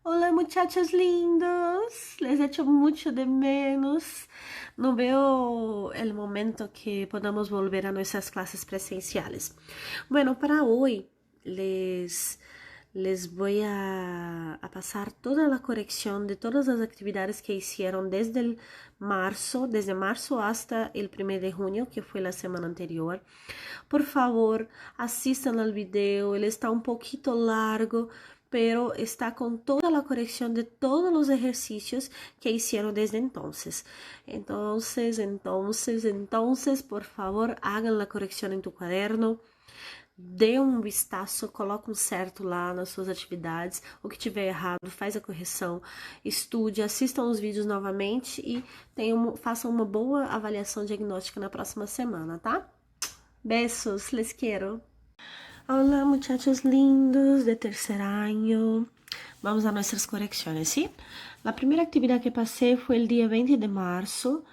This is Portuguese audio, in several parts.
Hola muchachos lindos, les echo mucho de menos. No veo el momento que podamos volver a nuestras clases presenciales. Bueno, para hoy les voy a pasar toda la corrección de todas las actividades que hicieron desde marzo hasta el 1 de junio, que fue la semana anterior. Por favor, assistam al video, ele está um pouquito largo, pero está com toda a correção de todos os exercícios que hicieron desde entonces. Entonces, por favor, hagan a correção em tu caderno, dê um vistazo, coloca um certo lá nas suas atividades, o que tiver errado, faz a correção, estude, assistam os vídeos novamente e façam uma boa avaliação diagnóstica na próxima semana, tá? Besos, les quiero. Hola muchachos lindos de tercer año. Vamos a nuestras correcciones, ¿sí? La primera actividad que pasé fue el día 20 de marzo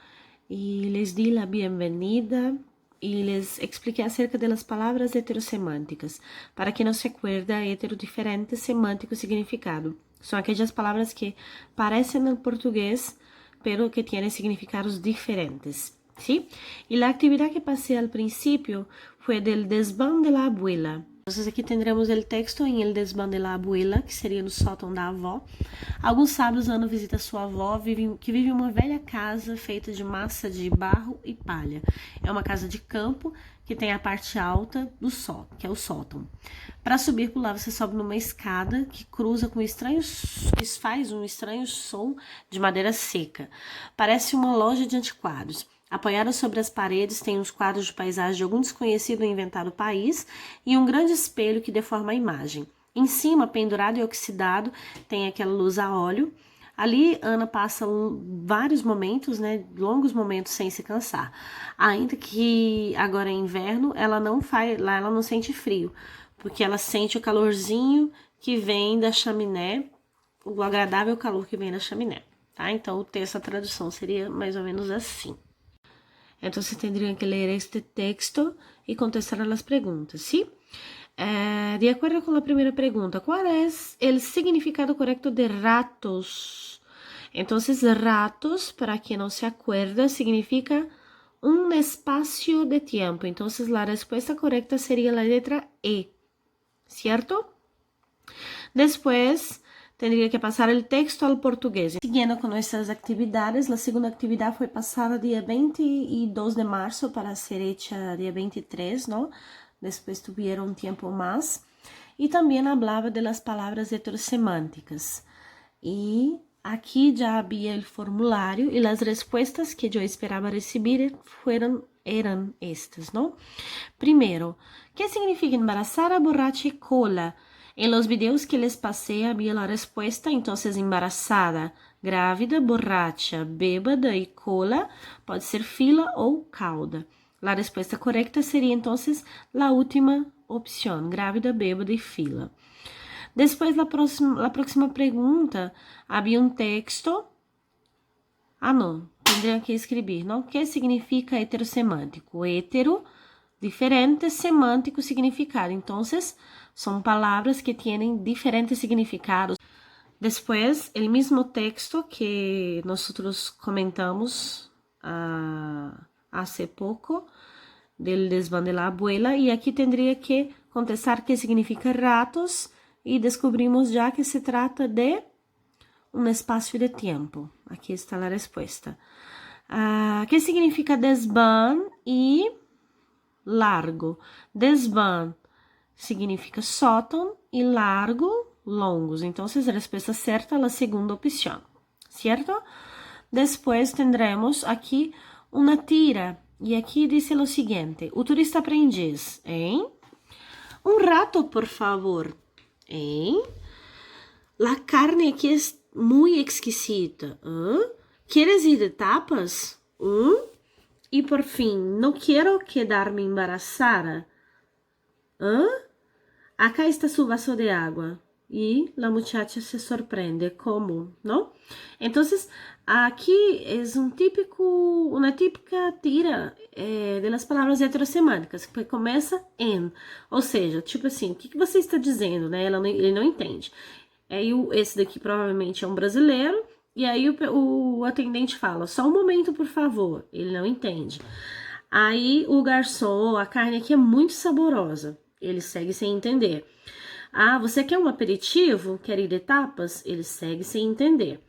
y les di la bienvenida y les expliqué acerca de las palabras heterosemânticas. Para quem não se acuerda, hetero diferente, semântico significado. São aquelas palavras que parecem no português, pero que tienen significados diferentes. ¿Sí? Y la actividad que pasé al principio fue del desván de la abuela. Entonces aqui tendremos o texto em El desván de la abuela, que seria no sótão da avó. Alguns sábados Ana visita sua avó, que vive em uma velha casa feita de massa de barro e palha. É uma casa de campo que tem a parte alta do sótão, que é o sótão. Para subir por lá você sobe numa escada que cruza com que faz um estranho som de madeira seca. Parece uma loja de antiquários. Apoiada sobre as paredes tem uns quadros de paisagem de algum desconhecido ou inventado país e um grande espelho que deforma a imagem. Em cima, pendurado e oxidado, tem aquela luz a óleo. Ali, Ana passa vários momentos, longos momentos sem se cansar. Ainda que agora é inverno, ela não sente frio, porque ela sente o calorzinho que vem da chaminé, o agradável calor que vem da chaminé. Tá? Então, o texto, a tradução seria mais ou menos assim. Entonces tendrían que leer este texto y contestar a las preguntas, ¿sí? De acuerdo con la primera pregunta, ¿cuál es el significado correcto de ratos? Entonces, ratos, para quien no se acuerda, significa un espacio de tiempo. Entonces, la respuesta correcta sería la letra E, ¿cierto? Después, tendría que passar o texto ao português. Seguindo com nossas atividades, a segunda atividade foi passada dia 22 de março para ser hecha dia 23, ¿no? Depois tuvieron um tempo mais. E também falava de las palavras heterosemânticas. E aqui já havia o formulário e as respostas que eu esperava receber eram estas, ¿no? Primeiro, que significa embarazada, borracha e cola? En los videos que les pasé había la respuesta, entonces embarazada, grávida, borracha, bêbada y cola pode ser fila ou cauda. La respuesta correcta sería entonces la última opción, grávida, bêbada y fila. Después la próxima pregunta, había un texto. Não, tendrían que escribir, ¿no? ¿Qué significa heterosemântico? Hetero, diferente, semântico, significado. Entonces, são palavras que têm diferentes significados. Depois, o mesmo texto que nós comentamos há pouco, del desván de la abuela, e aqui tendria que contestar que significa ratos, e descobrimos já que se trata de um espaço de tempo. Aqui está a resposta. Que significa desván e largo? Desván significa sótão e largo, longos. Então, a resposta certa é a segunda opção, certo? Depois, tendremos aqui uma tira. E aqui diz o seguinte: o turista aprendiz, hein? Um rato, por favor, hein? La carne aqui é muito exquisita. ¿Quieres ir de tapas? E por fim, não quero quedar-me embarazada. Acá está su vaso de agua. Y la muchacha se sorprende. ¿Cómo? ¿No? Entonces, aquí es una típica tira de las palavras heterosemânticas, que começa em. Ou seja, tipo assim, o que você está dizendo, né? Ele não entende. Aí esse daqui provavelmente é um brasileiro. E aí o atendente fala, só um momento, por favor. Ele não entende. Aí o garçom, a carne aqui é muito saborosa. Ele segue sem entender. Ah, você quer um aperitivo? Quer ir de tapas? Ele segue sem entender.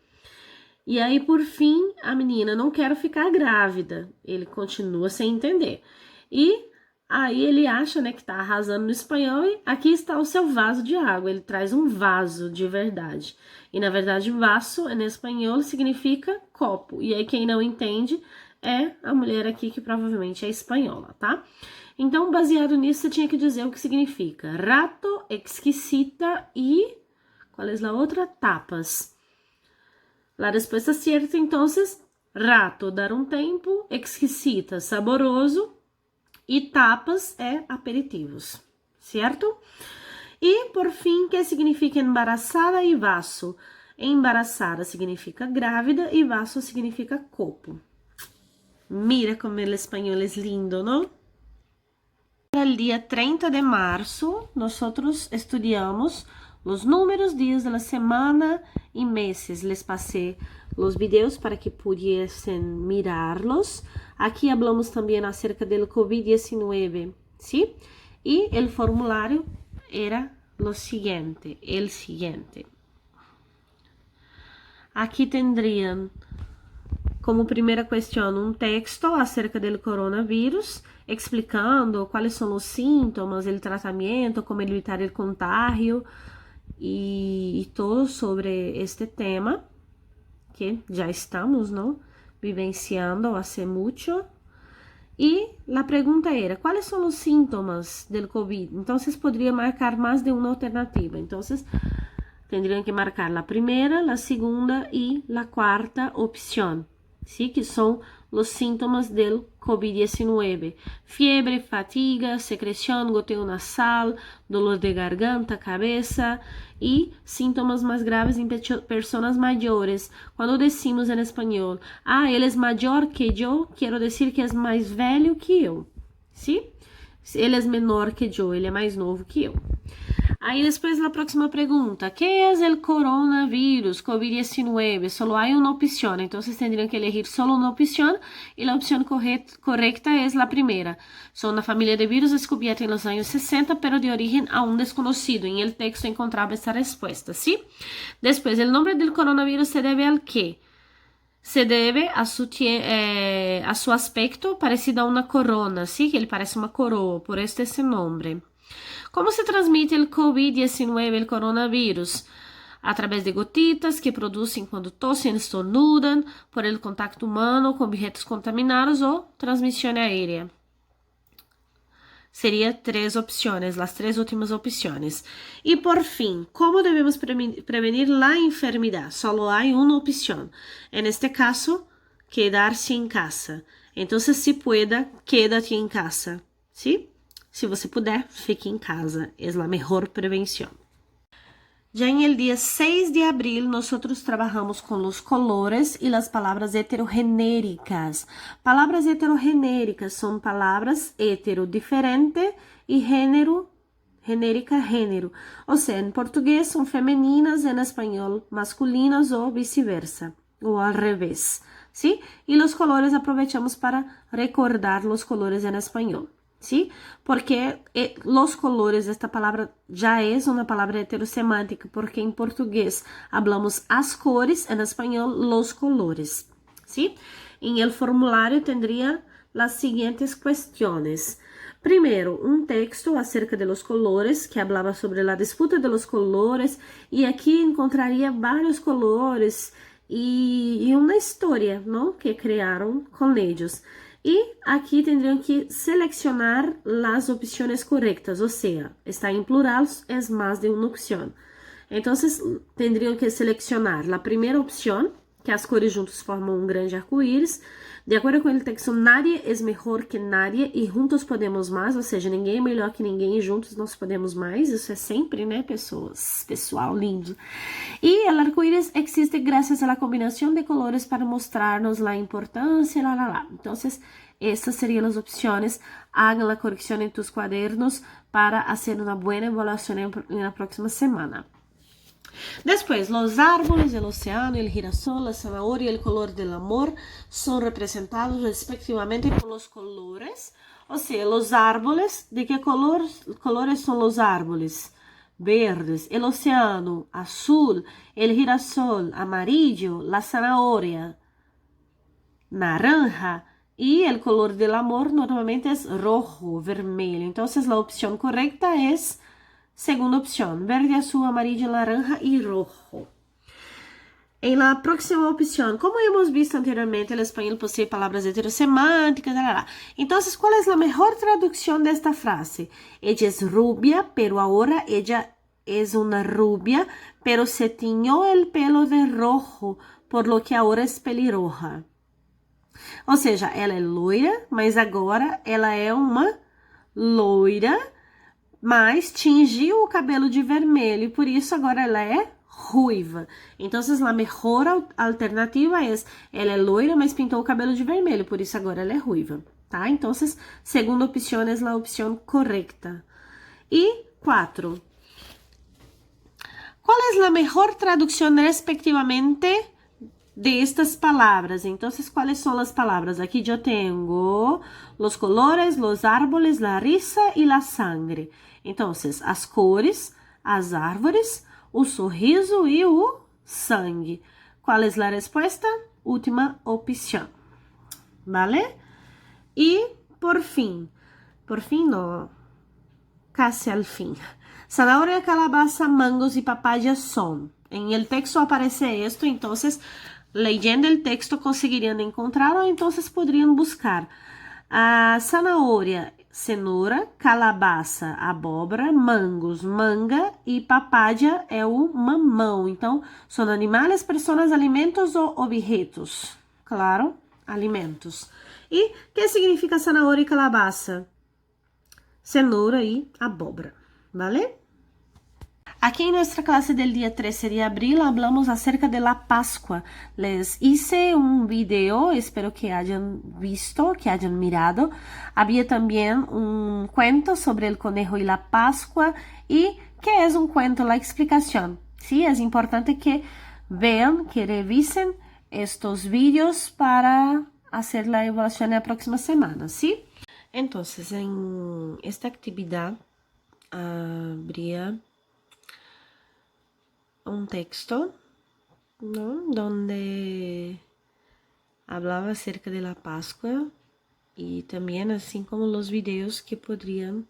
E aí, por fim, a menina, não quero ficar grávida. Ele continua sem entender. E aí ele acha, né, que tá arrasando no espanhol e aqui está o seu vaso de água. Ele traz um vaso de verdade. E na verdade, vaso em espanhol significa copo. E aí quem não entende é a mulher aqui que provavelmente é espanhola, tá? Então, baseado nisso, você tinha que dizer o que significa rato, exquisita e... qual é a outra? Tapas. La resposta certa, então, rato, dar um tempo, exquisita, saboroso, e tapas é aperitivos, certo? E, por fim, que significa embaraçada e vaso? Embaraçada significa grávida e vaso significa copo. Mira como o espanhol é lindo, não? El día 30 de marzo, nosotros estudiamos los números, días de la semana y meses. Les pasé los videos para que pudiesen mirarlos. Aquí hablamos también acerca del COVID-19, ¿sí? Y el formulario era lo siguiente, el siguiente. Aquí tendrían como primeira questão um texto acerca do coronavírus, explicando quais são os sintomas, o tratamento, como evitar o contágio e todo sobre este tema que já estamos, não, vivenciando há muito. E a pergunta era, quais são os sintomas do COVID? Então, vocês poderiam marcar mais de uma alternativa. Então, teriam que marcar a primeira, a segunda e a quarta opção. ¿Sí? Que son los síntomas del COVID-19. Fiebre, fatiga, secreción, goteo nasal, dolor de garganta, cabeza y síntomas más graves en personas mayores. Cuando decimos en español, ah, él es mayor que yo, quiero decir que es más velho que eu. ¿Sí? Ele é menor que eu, ele é mais novo que eu. Aí depois a próxima pergunta, que é o coronavírus, COVID-19? Solo há uma opção, então vocês teriam que elegir solo uma opção e a opção correta é a primeira. São uma família de vírus descoberta nos anos 60, pero de origem aún desconhecido. Em el texto encontrava essa resposta, ¿sí? Depois, o nome do coronavírus se deve ao quê? Se deve a su aspecto parecido a uma corona, ¿sí? Que ele parece uma coroa, por este esse nome. Como se transmite o COVID-19, o coronavírus? Através de gotitas que produzem quando tossem e estornudam, por el contacto humano com objetos contaminados ou transmissão aérea. Seria 3 opções, as 3 últimas opções. E por fim, como devemos prevenir a enfermidade? Só há uma opção. En este caso, quedar-se em casa. Então, se pueda, quédate em casa. ¿Sí? Se você puder, fique em casa. É a melhor prevenção. Já em el dia 6 de abril, nós trabalhamos com os colores e as palavras heterogenéricas. Palavras heterogenéricas são palavras hetero, diferente, e gênero, genérica, gênero. Ou seja, em português são femininas, em espanhol masculinas ou vice-versa, ou ao revés. ¿Sí? E os colores aproveitamos para recordar os colores em espanhol. ¿Sí? Porque los colores, esta palabra ya es una palabra heterosemántica, porque en portugués hablamos as cores, en español los colores. ¿Sí? En el formulario tendría las siguientes cuestiones. Primero, un texto acerca de los colores, que hablaba sobre la disputa de los colores, y aquí encontraría varios colores y una historia, ¿no? Que crearon con ellos. E aqui teriam que selecionar as opções corretas, ou seja, está em plural, é mais de uma opção. Então, teriam que selecionar a primeira opção, que as cores juntos formam um grande arco-íris. De acordo com o texto, nadie é melhor que nadie e juntos podemos mais, ou seja, ninguém é melhor que ninguém e juntos nós podemos mais. Isso é sempre, né, pessoal lindo. E o arco-íris existe graças à combinação de colores para mostrar-nos a importância, Então, estas seriam as opções. Hagan a correção em tus cuadernos para fazer uma boa avaliação na próxima semana. Después, los árboles, el océano, el girasol, la zanahoria y el color del amor son representados respectivamente por los colores. O sea, los árboles, ¿de qué colores son los árboles? Verdes. El océano, azul. El girasol, amarillo. La zanahoria, naranja. Y el color del amor normalmente es rojo, vermelho. Entonces, la opción correcta es segunda opción, verde, azul, amarillo, naranja y rojo. En la próxima opción, como hemos visto anteriormente, el español posee palabras heterosemánticas. Entonces, ¿cuál es la mejor traducción de esta frase? Ella es rubia, pero ahora ella es una rubia, pero se tiñó el pelo de rojo, por lo que ahora es pelirroja. Ou seja, ela é loira, mas agora ela é uma loira, mas tingiu o cabelo de vermelho, e por isso agora ela é ruiva. Então, a melhor alternativa é, ela é loira, mas pintou o cabelo de vermelho, por isso agora ela é ruiva, tá? Então, segunda opção é a opção correta. E 4. Qual é a melhor tradução, respectivamente, de estas palabras? Entonces, ¿cuáles son las palabras? Aquí yo tengo los colores, los árboles, la risa y la sangre. Entonces, as cores, as árvores, o sorriso e o sangue. ¿Cuál es la respuesta? Última opción. ¿Vale? Y por fin no, casi al fin. Zanahoria, calabaza, mangos y papaya son. En el texto aparece esto, entonces leyendo el texto conseguirían encontrar o entonces podrían buscar a zanahoria, cenoura, calabaça, abóbora, mangos, manga e papaya é o mamão. Então, são animais, pessoas, alimentos ou objetos? Claro, alimentos. E o que significa zanahoria e calabaça? Cenoura e abóbora, ¿vale? Aquí en nuestra clase del día 13 de abril hablamos acerca de la Pascua. Les hice un video, espero que hayan visto, que hayan mirado. Había también un cuento sobre el conejo y la Pascua. ¿Y qué es un cuento? La explicación. Sí, es importante que vean, que revisen estos videos para hacer la evaluación la próxima semana, ¿sí? Entonces, en esta actividad habría un texto, ¿no?, donde hablaba acerca de la Pascua y también así como los videos que podrían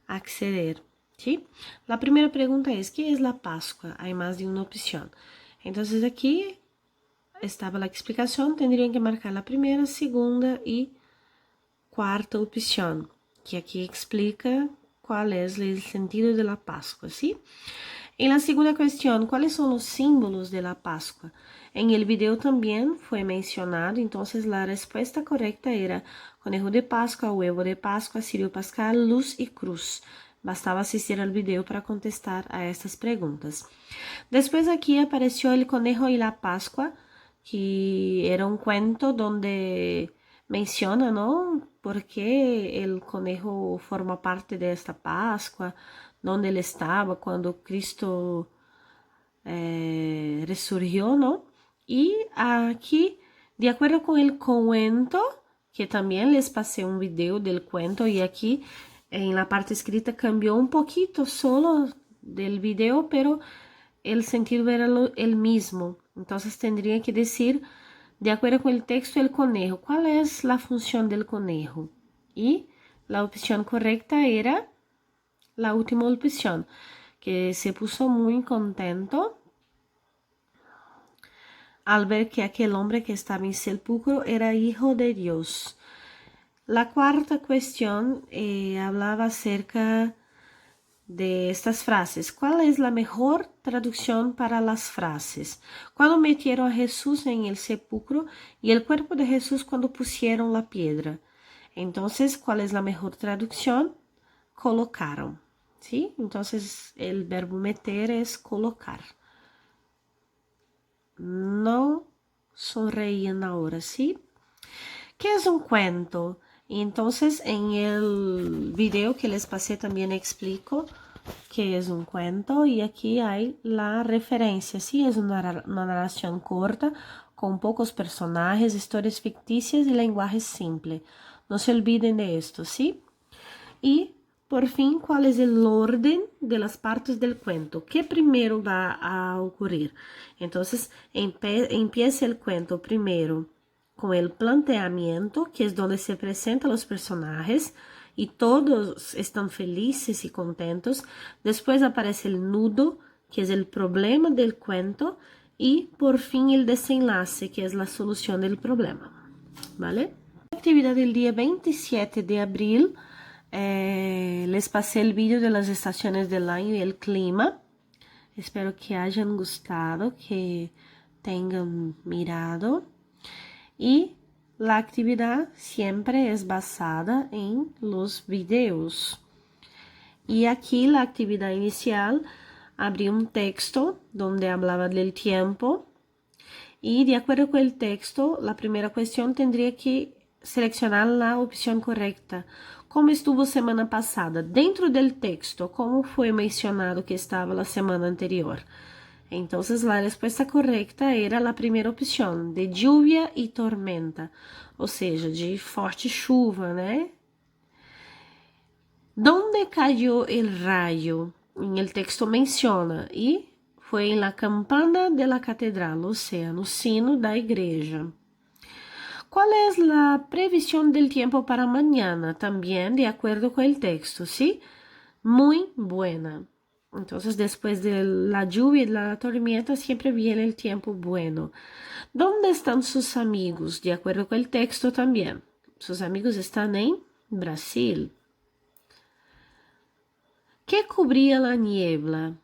acceder, ¿sí? La primera pregunta es, ¿qué es la Pascua? Hay más de una opción. Entonces aquí estaba la explicación, tendrían que marcar la primera, segunda y cuarta opción, que aquí explica cuál es el sentido de la Pascua, ¿sí? En la segunda cuestión, ¿cuáles son los símbolos de la Pascua? En el video también fue mencionado, entonces la respuesta correcta era conejo de Pascua, huevo de Pascua, cirio pascal, luz y cruz. Bastaba asistir al video para contestar a estas preguntas. Después aquí apareció el conejo y la Pascua, que era un cuento donde menciona, ¿no?, por qué el conejo forma parte de esta Pascua, donde ele estava quando Cristo resurgiu, ¿no? E aqui, de acordo com o cuento, que também les passei um vídeo del cuento, e aqui em la parte escrita cambiou um pouquito solo del video, pero el sentido era el mismo. Entonces tendría que decir, de acuerdo con el texto, el conejo. ¿Cuál es la función del conejo? Y la opción correcta era la última opción, que se puso muy contento al ver que aquel hombre que estaba en sepulcro era hijo de Dios. La cuarta cuestión hablaba acerca de estas frases. ¿Cuál es la mejor traducción para las frases? Cuando metieron a Jesús en el sepulcro y el cuerpo de Jesús cuando pusieron la piedra. Entonces, ¿cuál es la mejor traducción? Colocaron. ¿Sí? Entonces, el verbo meter es colocar. No sonreían ahora, ¿sí? ¿Qué es un cuento? Entonces, en el video que les pasé también explico que es un cuento, y aquí hay la referencia, ¿sí? Es una narración corta, con pocos personajes, historias ficticias y lenguaje simple. No se olviden de esto, ¿sí? Y, por fin, ¿cuál es el orden de las partes del cuento? ¿Qué primero va a ocurrir? Entonces, empieza el cuento primero con el planteamiento, que es donde se presentan los personajes y todos están felices y contentos. Después aparece el nudo, que es el problema del cuento, y por fin el desenlace, que es la solución del problema, ¿vale? La actividad del día 27 de abril, les pasé el vídeo de las estaciones del año y el clima. Espero que hayan gustado, que tengan mirado. Y la actividad siempre es basada en los videos. Y aquí la actividad inicial, abrí un texto donde hablaba del tiempo. Y de acuerdo con el texto, la primera cuestión tendría que seleccionar la opción correcta. ¿Cómo estuvo semana pasada? Dentro del texto, ¿cómo fue mencionado que estaba la semana anterior? Entonces, la respuesta correcta era la primera opción, de lluvia y tormenta, ou seja, de forte chuva, né? ¿Dónde cayó el rayo? En el texto menciona, y fue en la campana de la catedral, o sea, no sino da igreja. ¿Cuál es la previsión del tiempo para mañana? También de acuerdo con el texto, ¿sí? Muy buena. Entonces, después de la lluvia y la tormenta, siempre viene el tiempo bueno. ¿Dónde están sus amigos? De acuerdo con el texto también. Sus amigos están en Brasil. ¿Qué cubría la niebla?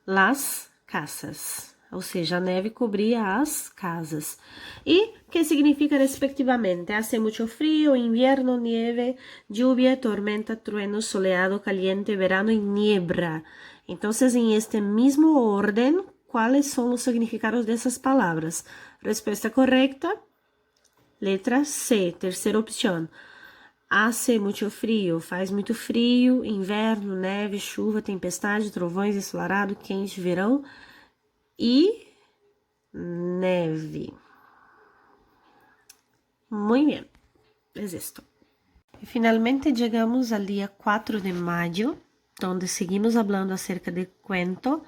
Las casas. Ou seja, a neve cobria as casas. E que significa respectivamente? Hace mucho frío, invierno, nieve, lluvia, tormenta, trueno, soleado, caliente, verano y niebla. Entonces, en este mismo orden, ¿cuáles son los significados de esas palabras? Respuesta correcta, letra C, terceira opção. Hace muito frio, faz muito frio, inverno, neve, chuva, tempestade, trovões, ensolarado, quente, verão y neve. Muy bien, es esto. Y finalmente llegamos al día 4 de mayo, donde seguimos hablando acerca de cuento.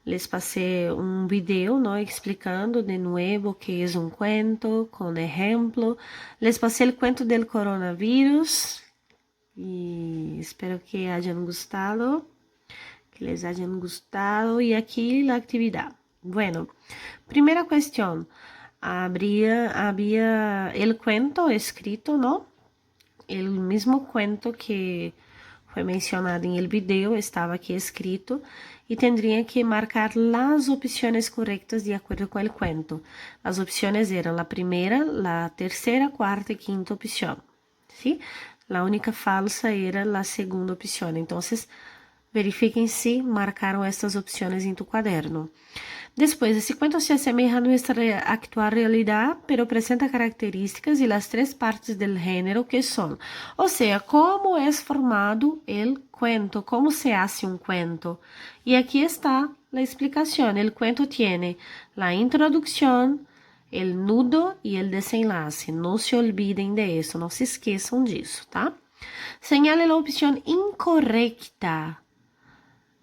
Les pasé un video, ¿no? Explicando de nuevo qué es un cuento, con ejemplo. Les pasé el cuento del coronavirus y espero que hayan gustado, que les hayan gustado. Y aquí la actividad. Bueno, primera cuestión, había el cuento escrito, ¿no? El mismo cuento que fue mencionado en el video estaba aquí escrito y tendría que marcar las opciones correctas de acuerdo con el cuento. Las opciones eran la primera, la tercera, cuarta y quinta opción, ¿sí? La única falsa era la segunda opción. Entonces, verifiquen si marcaron estas opciones en tu cuaderno. Después, esse cuento se asemeja a nuestra actual realidad, pero presenta características y las tres partes del género que son, o sea, cómo es formado el cuento, cómo se hace un cuento. Y aquí está la explicación. El cuento tiene la introducción, el nudo y el desenlace. No se olviden de eso, no se esqueçam disso, tá? Señale la opción incorrecta.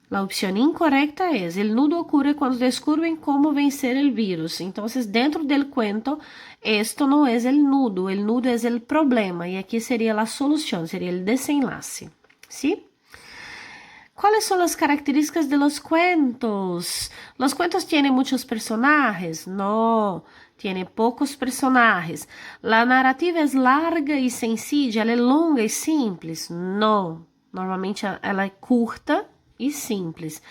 La opción incorrecta es, el nudo ocurre cuando descubren cómo vencer el virus. Entonces, dentro del cuento, esto no es el nudo es el problema. Y aquí sería la solución, sería el desenlace, ¿sí? ¿Cuáles son las características de los cuentos? ¿Los cuentos tienen muchos personajes? No, tiene pocos personajes. ¿La narrativa es larga y sencilla? ¿Ela é longa y simples? No, normalmente ela é curta y simples.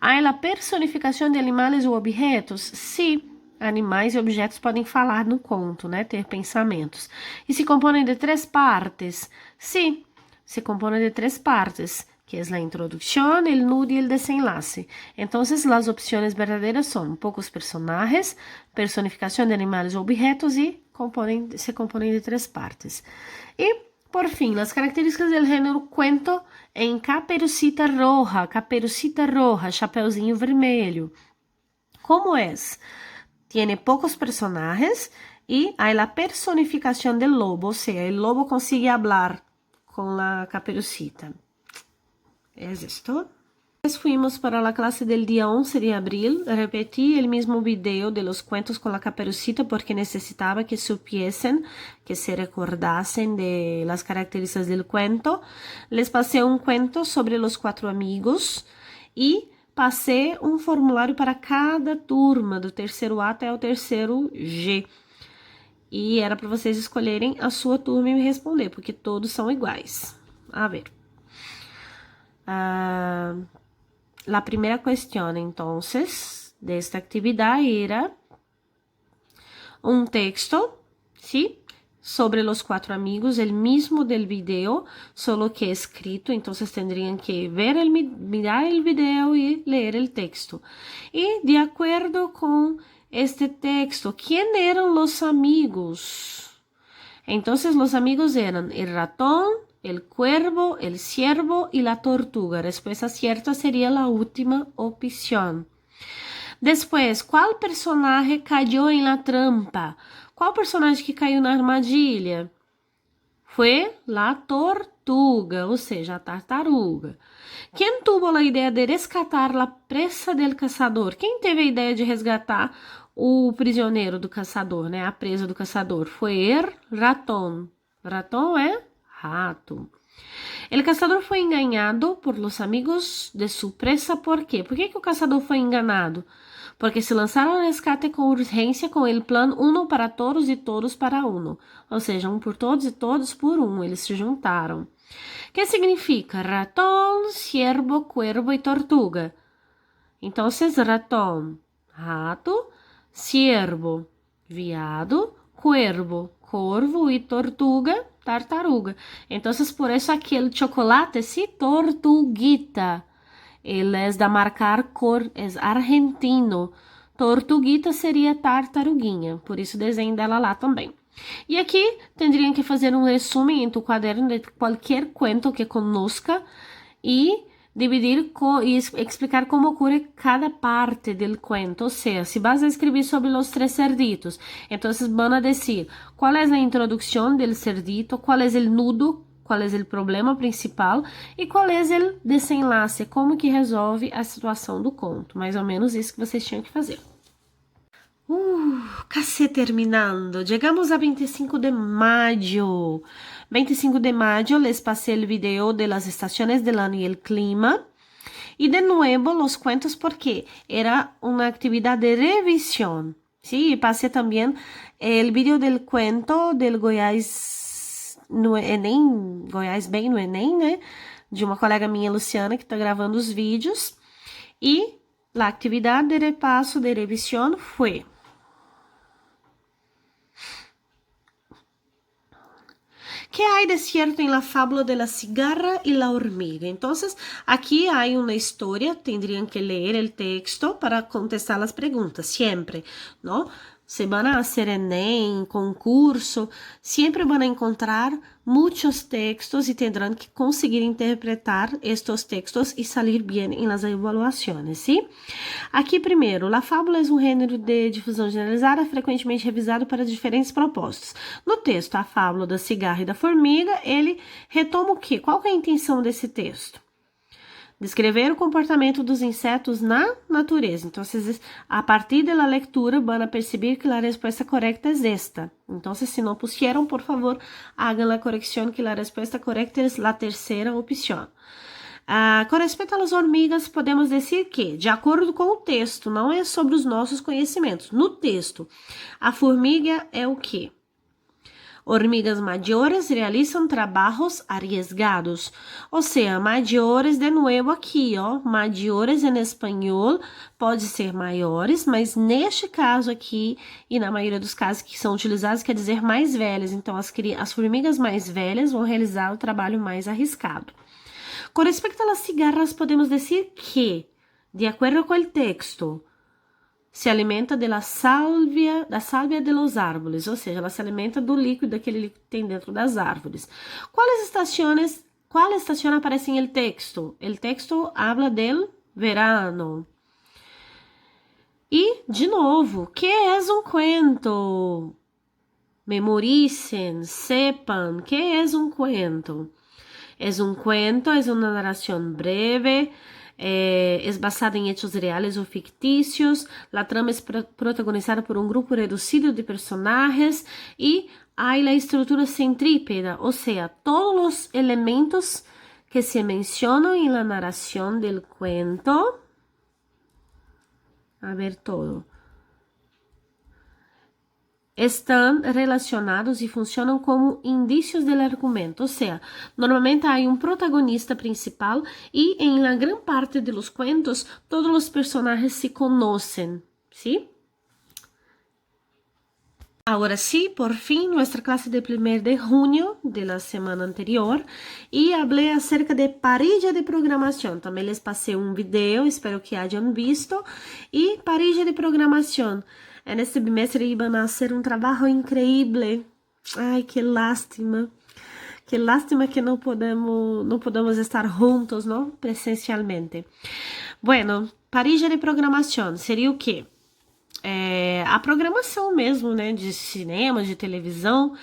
¿Hay la personificación de animales o objetos? Sí, animais e objetos podem falar no conto, né? Ter pensamentos. E se compõem de três partes? Sí, se compõem de três partes, que es la introducción, el nudo y el desenlace. Entonces, las opciones verdaderas son pocos personajes, personificación de animales o objetos y se componen de tres partes. Y Por fim, as características do gênero cuento em Caperucita Roja, Chapeuzinho Vermelho. Como é? Tiene poucos personagens e há a personificação do lobo, ou seja, o lobo consegue falar com a Caperucita. É isto. Fuimos para la clase del día 11 de abril. Repetí el mismo video de los cuentos con la Caperucita porque necesitaba que supiesen, que se recordasen de las características del cuento. Les pasé un cuento sobre los 4 amigos e passei um formulário para cada turma, do terceiro A até o terceiro G. E era para vocês escolherem a sua turma e me responder, porque todos são iguais. A ver. La primera cuestión, entonces, de esta actividad era un texto, ¿sí? Sobre los 4 amigos, el mismo del video, solo que escrito, entonces tendrían que mirar el video y leer el texto. Y de acuerdo con este texto, ¿quién eran los amigos? Entonces los amigos eran el ratón, el cuervo, el ciervo y la tortuga. Respuesta cierta sería la última opción. Después, ¿cuál personaje cayó en la trampa? ¿Cuál personaje que caiu na armadilha? Foi la tortuga, ou seja, a tartaruga. Quem tuvo a ideia de resgatar a presa del caçador? Quem teve a ideia de resgatar o prisioneiro do caçador, né? A presa do caçador? Foi el ratón. Ratón é rato. El caçador foi enganado por los amigos de su presa. ¿Por quê? Por que o caçador foi enganado? Porque se lançaram ao resgate com urgência com o plano uno para todos e todos para uno. Ou seja, um por todos e todos por um. Eles se juntaram. Que significa ratón, ciervo, cuervo e tortuga? Então, ratón, rato, ciervo, viado, cuervo, corvo e tortuga, tartaruga. Então, por isso aquele chocolate, sí, tortuguita. Ele é da marca Arcor, é argentino. Tortuguita seria tartaruguinha, por isso desenho dela lá também. E aqui, tendrían que fazer um resumo em tu caderno de qualquer cuento que conozca e dividir e explicar como ocorre cada parte del cuento. Ou seja, se vas a escrever sobre os 3 cerditos, então van a decir qual é a introdução del cerdito, qual é o nudo, qual é o problema principal e qual é o desenlace, como que resolve a situação do conto. Mais ou menos isso que vocês tinham que fazer. Casi terminando. Llegamos a 25 de mayo. 25 de mayo les pasé el video de las estaciones del año y el clima. Y de nuevo los cuentos porque era una actividad de revisión. Sí, y pasé también el video del cuento del Goiás no Enem, Goiás bem no Enem, né? De uma colega minha, Luciana, que está gravando os vídeos. E a atividade de repasso de revisión foi: ¿qué hay de cierto en la fábula de la cigarra y la hormiga? Entonces, aquí hay una historia, tendrían que leer el texto para contestar las preguntas, siempre, ¿no? Se van a hacer Enem, concurso, siempre van a encontrar muchos textos y tendrán que conseguir interpretar estos textos y salir bien en las evaluaciones, ¿sí? Aqui, primeiro, la fábula é um gênero de difusão generalizada, frequentemente revisado para diferentes propósitos. No texto, a fábula da cigarra e da formiga, ele retoma o quê? Qual que é a intenção desse texto? Descrever o comportamento dos insetos na natureza. Então, a partir da leitura, van a perceber que a resposta correta é esta. Então, se não pusieron, por favor, hagan a corrección que a resposta correta é a terceira opção. Com respeito às hormigas, podemos dizer que, de acordo com o texto, não é sobre os nossos conhecimentos. No texto, a formiga é o quê? Hormigas maiores realizam trabalhos arriesgados. Ou seja, maiores, de novo aqui, ó. Maiores em espanhol pode ser maiores, mas neste caso aqui, e na maioria dos casos que são utilizados, quer dizer mais velhas. Então, as formigas mais velhas vão realizar o trabalho mais arriscado. Com respeito às cigarras, podemos dizer que, de acordo com o texto, se alimenta da sálvia de los árboles, ou seja, ela se alimenta do líquido, daquele líquido que tem dentro das árvores. Qual estação aparece em el texto? El texto habla del verano. E, de novo, que é um cuento? Memoricen, sepan, que é um cuento? Es un cuento, es una narración breve, es basada en hechos reales o ficticios, la trama es protagonizada por un grupo reducido de personajes y hay la estructura centrípeta, o sea, todos los elementos que se mencionan en la narración del cuento. A ver todo. Estão relacionados e funcionam como indícios do argumento, ou seja, normalmente há um protagonista principal e em la gran parte de los cuentos todos os personagens se conhecem, ¿sí? Agora sí, por fin, nuestra clase de 1 de junio de la semana anterior y hablé acerca de parrilla de programación. También les pasé un video, espero que hayan visto. Y parrilla de programación. En este bimestre iban a hacer un trabajo increíble. Ay, qué lástima. Qué lástima que no podemos estar juntos, ¿no? Presencialmente. Bueno, parrilla de programação seria o quê? A programação mesmo, né? De cinema, de televisão,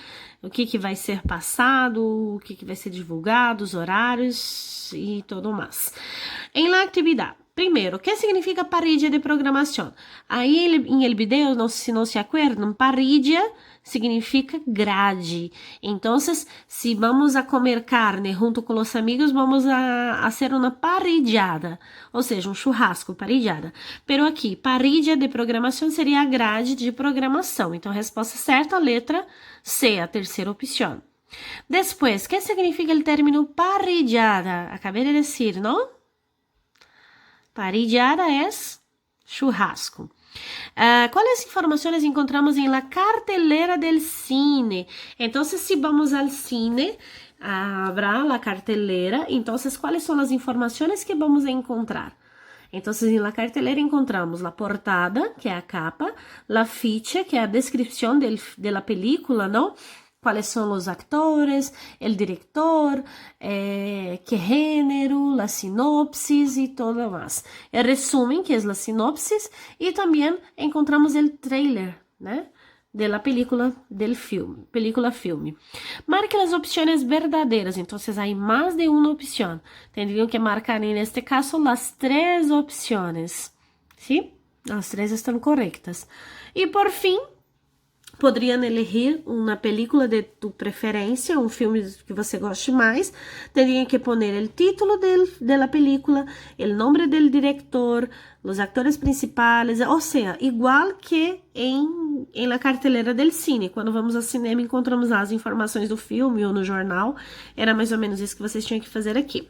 o que vai ser passado, o que vai ser divulgado, os horários e tudo mais. Em la atividade. Primeiro, o que significa parrilla de programação? Aí em el video, se não se acuerdam, parrilla significa grade. Então, se vamos a comer carne junto com os amigos, vamos a hacer uma parrillada, ou seja, um churrasco, parrillada. Pero aqui, parrilla de programação seria a grade de programação. Então, a resposta certa, a letra C, a terceira opção. Depois, o que significa o término parrillada? Acabei de dizer, não? Parrillada é churrasco. ¿Cuáles informaciones encontramos en la cartelera del cine? Entonces, si vamos al cine, habrá la cartelera. Entonces, ¿cuáles son las informaciones que vamos a encontrar? Entonces, en la cartelera encontramos la portada, que é a capa, la ficha, que é a descripción de la película, ¿no? Cuáles son los actores, el director, qué género, la sinopsis y todo más. El resumen, que es la sinopsis, y también encontramos el trailer, ¿no? De la película del filme, película-filme. Marque las opciones verdaderas, entonces hay más de una opción. Tendrían que marcar en este caso las 3 opciones, ¿sí? Las 3 están correctas. Y por fin, poderiam elegir uma película de tu preferência, um filme que você goste mais. Teriam que poner o título da película, o nome do diretor, os atores principais, ou seja, igual que em la cartelera del cine. Quando vamos ao cinema, encontramos lá as informações do filme ou no jornal. Era mais ou menos isso que vocês tinham que fazer aqui.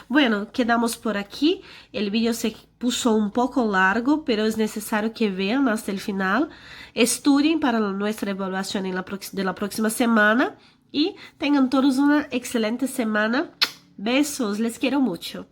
Bueno, quedamos por aquí. El video se puso un poco largo, pero es necesario que vean hasta el final. Estudien para nuestra evaluación de la próxima semana y tengan todos una excelente semana. Besos, les quiero mucho.